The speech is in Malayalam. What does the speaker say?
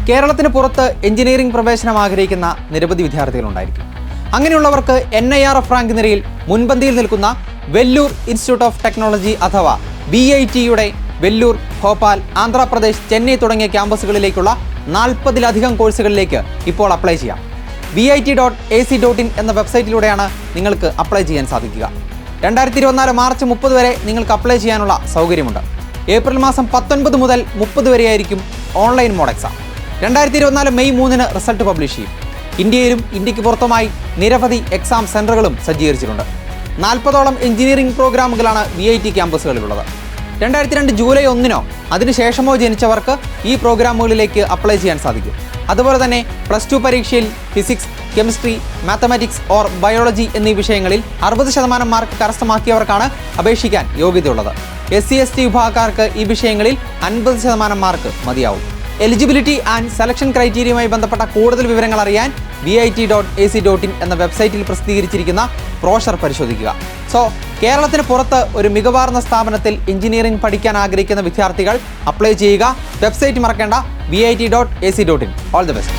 കേരളത്തിന് പുറത്ത് എഞ്ചിനീയറിംഗ് പ്രവേശനം ആഗ്രഹിക്കുന്ന നിരവധി വിദ്യാർത്ഥികളുണ്ടായിരിക്കും. അങ്ങനെയുള്ളവർക്ക് NIRF റാങ്ക് നിരയിൽ മുൻപന്തിയിൽ നിൽക്കുന്ന വെല്ലൂർ ഇൻസ്റ്റിറ്റ്യൂട്ട് ഓഫ് ടെക്നോളജി അഥവാ VIT-യുടെ വെല്ലൂർ, ഭോപ്പാൽ, ആന്ധ്രാപ്രദേശ്, ചെന്നൈ തുടങ്ങിയ ക്യാമ്പസുകളിലേക്കുള്ള 40-ലധികം കോഴ്സുകളിലേക്ക് ഇപ്പോൾ അപ്ലൈ ചെയ്യാം. VIT.ac.in എന്ന വെബ്സൈറ്റിലൂടെയാണ് നിങ്ങൾക്ക് അപ്ലൈ ചെയ്യാൻ സാധിക്കുക. 2024 മാർച്ച് 30 വരെ നിങ്ങൾക്ക് അപ്ലൈ ചെയ്യാനുള്ള സൗകര്യമുണ്ട്. ഏപ്രിൽ മാസം 19 മുതൽ 30 വരെയായിരിക്കും ഓൺലൈൻ മോഡ് എക്സാം. 2024 മെയ് 3-ന് റിസൾട്ട് പബ്ലിഷ് ചെയ്യും. ഇന്ത്യയിലും ഇന്ത്യക്ക് പുറത്തുമായി നിരവധി എക്സാം സെന്ററുകളും സജ്ജീകരിച്ചിട്ടുണ്ട്. 40ഓളം എഞ്ചിനീയറിംഗ് പ്രോഗ്രാമുകളാണ് VIT ക്യാമ്പസുകളിലുള്ളത്. 2002 ജൂലൈ 1-നോ അതിനുശേഷമോ ജനിച്ചവർക്ക് ഈ പ്രോഗ്രാമുകളിലേക്ക് അപ്ലൈ ചെയ്യാൻ സാധിക്കും. അതുപോലെ തന്നെ +2 പരീക്ഷയിൽ physics, chemistry, mathematics or biology എന്നീ വിഷയങ്ങളിൽ 60% മാർക്ക് കരസ്ഥമാക്കിയവർക്കാണ് അപേക്ഷിക്കാൻ യോഗ്യതയുള്ളത്. SC/ST വിഭാഗക്കാർക്ക് ഈ വിഷയങ്ങളിൽ 50% മാർക്ക് മതിയാവും. എലിജിബിലിറ്റി ആൻഡ് സെലക്ഷൻ ക്രൈറ്റീരിയയുമായി ബന്ധപ്പെട്ട കൂടുതൽ വിവരങ്ങൾ അറിയാൻ VIT.ac.in എന്ന വെബ്സൈറ്റിൽ പ്രസിദ്ധീകരിച്ചിരിക്കുന്ന ബ്രോഷർ പരിശോധിക്കുക. കേരളത്തിന് പുറത്ത് ഒരു മികവാർന്ന സ്ഥാപനത്തിൽ എഞ്ചിനീയറിംഗ് പഠിക്കാൻ ആഗ്രഹിക്കുന്ന വിദ്യാർത്ഥികൾ അപ്ലൈ ചെയ്യുക. വെബ്സൈറ്റ് മറക്കേണ്ട, VIT.ac.in. All the best.